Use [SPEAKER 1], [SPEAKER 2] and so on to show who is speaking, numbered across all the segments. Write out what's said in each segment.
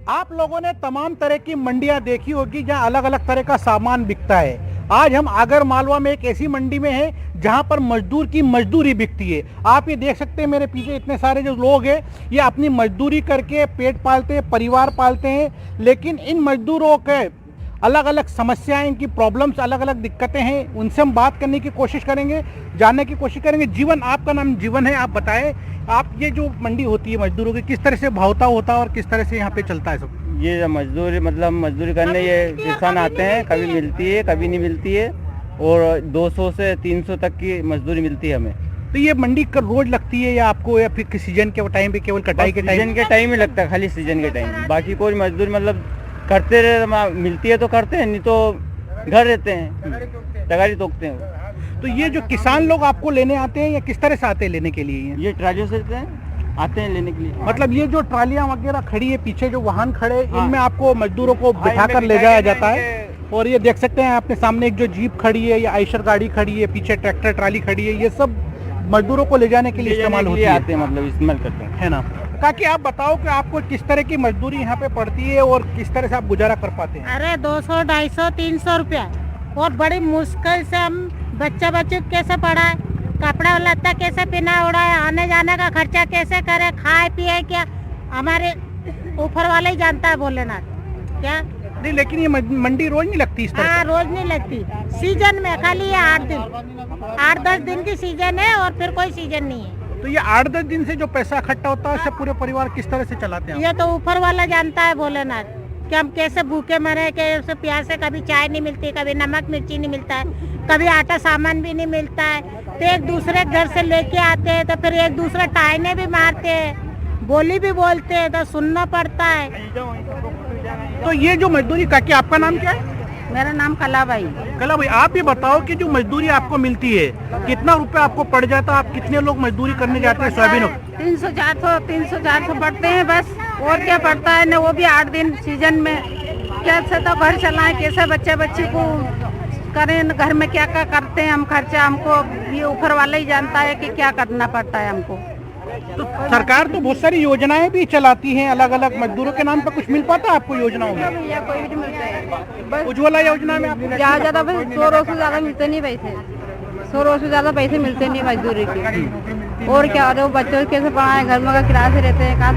[SPEAKER 1] आप लोगों ने तमाम तरह की मंडियां देखी होगी जहां अलग अलग तरह का सामान बिकता है। आज हम आगर मालवा में एक ऐसी मंडी में हैं जहां पर मजदूर की मजदूरी बिकती है। आप ये देख सकते हैं मेरे पीछे इतने सारे जो लोग हैं ये अपनी मजदूरी करके पेट पालते हैं, परिवार पालते हैं। लेकिन इन मजदूरों के अलग अलग समस्याएं, इनकी प्रॉब्लम्स, अलग अलग दिक्कतें हैं, उनसे हम बात करने की कोशिश करेंगे, जानने की कोशिश करेंगे। जीवन, आपका नाम जीवन है, आप बताएं, आप ये जो मंडी होती है मजदूरों की, किस तरह से भावता होता है और किस तरह से यहाँ पे चलता है सब?
[SPEAKER 2] ये मजदूरी मतलब मजदूरी करने ये किसान आते हैं, कभी मिलती है कभी नहीं मिलती है, और 200 से 300 तक की मजदूरी मिलती है हमें।
[SPEAKER 1] तो ये मंडी कर रोज लगती है या आपको, या फिर सीजन के टाइम पे, केवल कटाई के टाइम?
[SPEAKER 2] सीजन के टाइम ही लगता है, खाली सीजन के टाइम। बाकी कोई मजदूरी मतलब करते रहे, मिलती है तो करते हैं, नहीं तो घर रहते हैं, तगारी तोकते हैं।
[SPEAKER 1] तो ये जो किसान लोग आपको लेने आते हैं या किस तरह से आते हैं लेने के लिए?
[SPEAKER 2] ये ट्रालियों से आते हैं लेने के लिए।
[SPEAKER 1] मतलब ये जो ट्रालियां वगैरह खड़ी है, पीछे जो वाहन खड़े,
[SPEAKER 2] हाँ।
[SPEAKER 1] इनमें आपको मजदूरों को बिठाकर ले जाया जाता है। और ये देख सकते हैं आपने सामने एक जो जीप खड़ी है या आयशर गाड़ी खड़ी है, पीछे ट्रैक्टर ट्राली खड़ी है, ये सब मजदूरों को ले जाने के लिए इस्तेमाल होती है।
[SPEAKER 2] आते हैं, मतलब इस्तेमाल करते हैं,
[SPEAKER 1] है ना? काकी आप बताओ कि आपको किस तरह की मजदूरी यहाँ पे पड़ती है और किस तरह से आप गुजारा कर पाते हैं?
[SPEAKER 3] अरे 200, 250, 300 रुपया, और बड़ी मुश्किल से हम बच्चों कैसे पढ़ाए, कपड़ा लत्ता कैसे पहना उड़ाए, आने जाने का खर्चा कैसे करे, खाए पिए क्या, हमारे ऊपर वाले ही जानता है भोलेनाथ। क्या
[SPEAKER 1] नहीं, लेकिन ये मंडी रोज नहीं लगती इस तरह?
[SPEAKER 3] हाँ, रोज नहीं लगती, सीजन में खाली ये 8-10 दिन की सीजन है, और फिर कोई सीजन नहीं है।
[SPEAKER 1] तो ये 8-10 दिन से जो पैसा इकट्ठा होता है, उससे पूरे परिवार किस तरह से चलाते हैं?
[SPEAKER 3] ये तो ऊपर वाला जानता है भोलेनाथ कि हम कैसे भूखे मरे, कैसे प्यासे, कभी चाय नहीं मिलती, कभी नमक मिर्ची नहीं मिलता है, कभी आटा सामान भी नहीं मिलता है। तो एक दूसरे घर से लेके आते हैं, तो फिर एक दूसरे टाइने भी मारते हैं, बोली भी बोलते हैं, तो सुनना पड़ता है।
[SPEAKER 1] तो ये जो मजदूरी, काकी आपका नाम क्या है?
[SPEAKER 3] मेरा नाम कलाबाई।
[SPEAKER 1] कला भाई, आप ये बताओ कि जो मजदूरी आपको मिलती है, कितना रुपए आपको पड़ जाता है? आप कितने लोग मजदूरी करने जाते हैं सोयाबीन?
[SPEAKER 3] 300-400 पड़ते हैं बस, और क्या पड़ता है ना, वो भी 8 दिन सीजन में। कैसे तो घर चलाएं, कैसे बच्चे को करें, घर में क्या क्या करते हैं हम खर्चा, हमको ये ऊपर वाला ही जानता है कि क्या करना पड़ता है हमको।
[SPEAKER 1] तो सरकार तो बहुत सारी योजनाएं भी चलाती हैं अलग अलग मजदूरों के नाम पर, कुछ मिल पाता है आपको योजनाओं में?
[SPEAKER 3] कोई भी नहीं मिलता है,
[SPEAKER 1] उज्ज्वला योजना में आपको
[SPEAKER 3] ज्यादा 100 से ज्यादा मिलते नहीं पैसे, 100 से ज्यादा पैसे मिलते नहीं मजदूरी के। और क्या, और वो बच्चों कैसे पढ़ाए, घर में का किराए से रहते हैं, कहाँ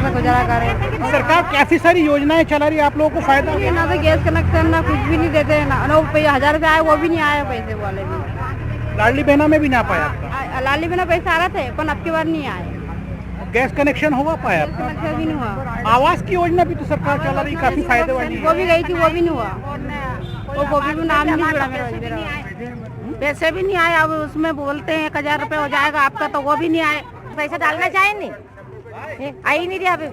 [SPEAKER 3] से गुजारा करें?
[SPEAKER 1] सरकार काफी सारी योजनाएं चला रही है, आप लोगों को फायदा?
[SPEAKER 3] ना तो गैस कनेक्शन, ना कुछ भी नहीं देते, ना 1000 रुपये आए, वो भी नहीं आया पैसे वाले भी।
[SPEAKER 1] लाडली बहना में भी ना पाया आपका?
[SPEAKER 3] लाली में पैसा आ रहे थे, पर अब की बार नहीं आए।
[SPEAKER 1] गैस कनेक्शन हुआ पाया आपका?
[SPEAKER 3] कनेक्शन भी नहीं हुआ।
[SPEAKER 1] आवास की योजना भी तो सरकार चला रही, काफी फायदे वाली है।
[SPEAKER 3] वो भी गई थी, वो भी नहीं हुआ, वो भी नाम नहीं जुड़ा मेरा, पैसे भी नहीं आए। अब उसमें बोलते हैं 1000 रुपये हो जाएगा आपका, तो वो भी नहीं आए। पैसा डालना चाहिए नहीं, आई नहीं रही अभी।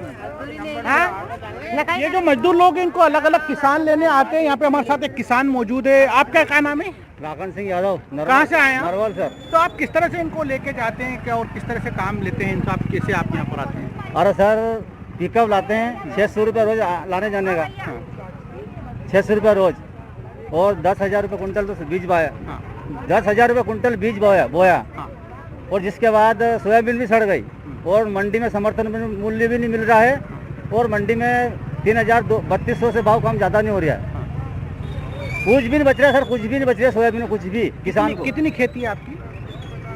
[SPEAKER 3] हाँ,
[SPEAKER 1] ये जो मजदूर लोग हैं, इनको अलग अलग किसान लेने आते हैं। यहाँ पे हमारे साथ एक किसान मौजूद है। आपका क्या नाम है?
[SPEAKER 2] राघन सिंह यादव।
[SPEAKER 1] कहाँ से आए हैं?
[SPEAKER 2] नरवल सर।
[SPEAKER 1] तो आप किस तरह से इनको लेके जाते हैं क्या, और किस तरह से काम लेते हैं इनका, आप कैसे आप यहाँ पर आते हैं?
[SPEAKER 2] अरे सर, पिकअप लाते हैं, 600 रुपये रोज लाने जाने का, 600 रुपये रोज, और 10,000 रुपये कुंटल तो बीज बोया, 10,000 रुपये कुंटल बीज बोया। और जिसके बाद सोयाबीन भी सड़ गई, और मंडी में समर्थन मूल्य भी नहीं मिल रहा है, और मंडी में 3,3200 से भाव कम ज़्यादा नहीं हो रहा है। कुछ भी नहीं बच रहा है सर, कुछ भी नहीं बच रहा है सोयाबीन में, कुछ भी। किसान को
[SPEAKER 1] कितनी खेती है आपकी?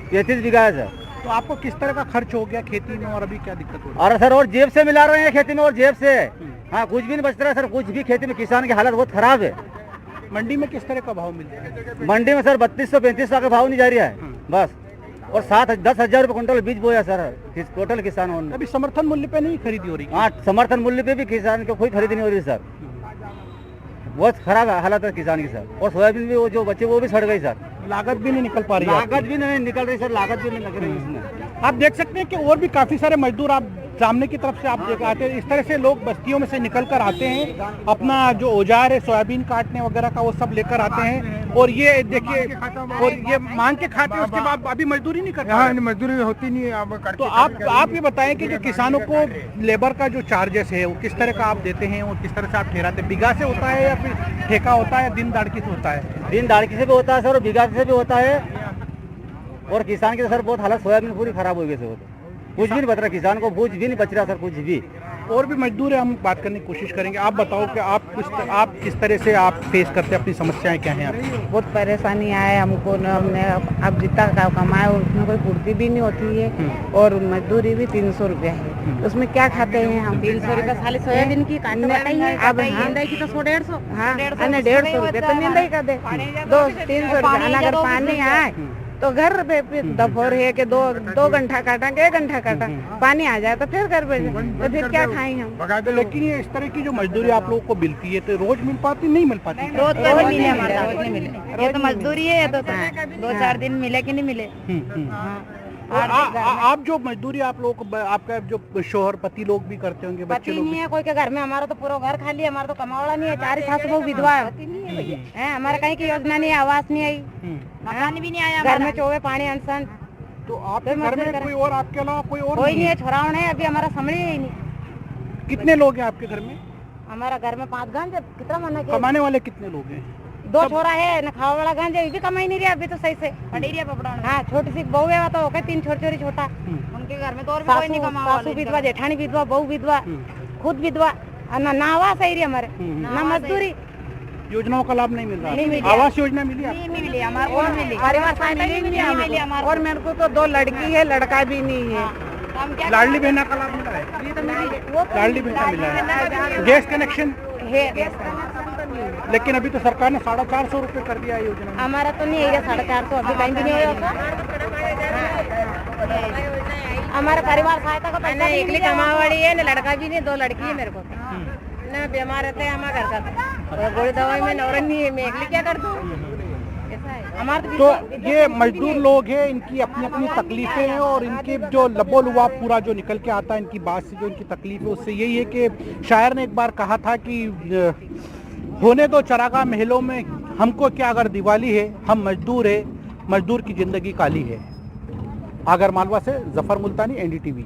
[SPEAKER 2] 33 बीघा है सर।
[SPEAKER 1] तो आपको किस तरह का खर्च हो गया खेती में, और अभी क्या दिक्कत हो रही है?
[SPEAKER 2] अरे सर, और जेब से मिला रहे हैं खेती में, और जेब से। हाँ, कुछ भी नहीं बच रहा है सर, कुछ भी। खेती में किसान की हालत बहुत खराब है।
[SPEAKER 1] मंडी में किस तरह का भाव मिल रहा है?
[SPEAKER 2] मंडी में सर 3200-3500 का भाव नहीं जा रहा है बस, और 10,000 रुपये कुंटल बीज बोया सर टोटल किसानों ने।
[SPEAKER 1] अभी समर्थन मूल्य पे नहीं खरीदी हो रही?
[SPEAKER 2] हाँ, समर्थन मूल्य पे भी किसान को कोई खरीदी नहीं हो रही सर, बहुत खराब हालत है किसान की सर। और सोयाबीन भी वो जो बचे वो भी सड़ गई सर,
[SPEAKER 1] लागत भी नहीं निकल पा रही है?
[SPEAKER 2] लागत भी नहीं निकल रही सर, लागत भी नहीं लग रही इसमें।
[SPEAKER 1] आप देख सकते हैं कि और भी काफी सारे मजदूर आप सामने की तरफ से आप देख आते हैं। इस तरह से लोग बस्तियों में से निकल कर आते हैं, अपना जो औजार है सोयाबीन काटने वगैरह का वो सब लेकर आते हैं, और ये देखिए, और ये मांग के खाते हैं। उसके बाद अभी मजदूरी नहीं करते।
[SPEAKER 4] हाँ, मजदूरी होती नहीं है।
[SPEAKER 1] तो आप ये बताएं कि जो किसानों को लेबर का जो चार्जेस है वो किस तरह का आप देते हैं, और किस तरह से आप ठहराते हैं? बीघा से होता है या फिर ठेका होता है, दिन दाड़की से होता है?
[SPEAKER 2] दिन दाड़की से भी होता है सर, और बीघा से भी होता है। और किसान की तो सर बहुत हालत, सोयाबीन पूरी खराब हो गई सर, कुछ भी नहीं बच रहा किसान को, कुछ भी नहीं बच रहा सर, कुछ भी।
[SPEAKER 1] और भी मजदूर है, हम बात करने की कोशिश करेंगे। आप बताओ कि आप किस तरह से आप फेस करते हैं, अपनी समस्याएं क्या हैं आपकी?
[SPEAKER 5] बहुत परेशानी आए हमको न, हमने अब जितना कमाए उसमें कोई पूर्ति भी नहीं होती है और मजदूरी भी 300 रुपया है, उसमें क्या खाते हैं हम?
[SPEAKER 3] 300 रुपये खाली सोयाबीन की
[SPEAKER 5] अब हाँ
[SPEAKER 3] की तो 150
[SPEAKER 5] हाँ 150 रुपये तो नींद ही कर दे 200-300 रुपया। अगर पानी आए तो घर पे दोपहर है कि दो घंटा काटा के 1 घंटा काटा, पानी आ जाए तो फिर घर पे तो फिर क्या खाएं हम?
[SPEAKER 1] लेकिन ये इस तरह की जो मजदूरी आप लोगों को मिलती है तो रोज मिल पाती, नहीं मिल पाती?
[SPEAKER 3] रोज तो नहीं मिले हमारा, रोज नहीं मिले। ये तो मजदूरी है, ये तो 2-4 दिन मिले कि नहीं मिले।
[SPEAKER 1] और आप जो मजदूरी आप लोगों को, आपका जो शोहर पति लोग भी करते होंगे, बच्चे लोग
[SPEAKER 3] नहीं है कोई के घर में, हमारा तो पूरा घर खाली है, हमारा तो कमावड़ा नहीं है, 4 सास बहू विधवा है, हमारा कहीं की योजना नहीं है, आवास नहीं आई, मकान भी नहीं आया, घर में चोवे पानी अनसन।
[SPEAKER 1] तो आपके घर में कोई और आपके अलावा कोई
[SPEAKER 3] नहीं है, छोरावण है, अभी हमारा समझ ही नहीं।
[SPEAKER 1] कितने लोग हैं आपके घर में?
[SPEAKER 3] हमारा घर में 5 गांज, कितना मना किया?
[SPEAKER 1] कमाने वाले कितने लोग हैं?
[SPEAKER 3] 2 छोरा है, न खावा वाला गांज है, भी कमाई नहीं रहा अभी तो सही से पड़ी रही है। हाँ, छोटी सी बहू है तो होके 3 छोटी छोटा, उनके घर में तो और भी कोई नहीं कमा, सासू विधवा, जेठानी विधवा, बहू विधवा, खुद विधवा, ना आवास सही रही हमारे, ना मजदूरी।
[SPEAKER 1] योजनाओं का लाभ नहीं मिल रहा?
[SPEAKER 3] नहीं मिली।
[SPEAKER 1] आवास योजना मिली आपको?
[SPEAKER 3] नहीं मिली हमारे को, मिली परिवार सहायता नहीं मिली हमारे।
[SPEAKER 5] और मेरे को तो 2 लड़की है, लड़का भी नहीं है।
[SPEAKER 3] हम क्या
[SPEAKER 1] लाडली बहना का लाभ मिला है? लाडली बहना मिला है, गैस कनेक्शन
[SPEAKER 3] है,
[SPEAKER 1] लेकिन अभी तो सरकार ने 450 रुपये कर दिया है योजना में।
[SPEAKER 3] हमारा तो नहीं है 450, अभी कहीं भी नहीं होगा। हमारा परिवार सहायता का पैसा एक कमा वाली है, ना लड़का भी नहीं, 2 लड़की है मेरे को, ना बीमार रहते हैं हमारे घर का, गोली दवाई में नौरन नहीं है, मैं अकेले क्या कर दूं? ऐसा है हमारा।
[SPEAKER 1] तो ये मजदूर लोग हैं, इनकी अपनी अपनी तकलीफें हैं और इनके जो लबो लुबाब पूरा जो निकल के आता है इनकी बात से, जो इनकी तकलीफ है उससे यही है कि शायर ने एक बार कहा था कि होने दो चरागाह महलों में, हमको क्या अगर दिवाली है, हम मजदूर है, मजदूर की जिंदगी काली है। आगर मालवा से जफर मुल्तानी, NDTV।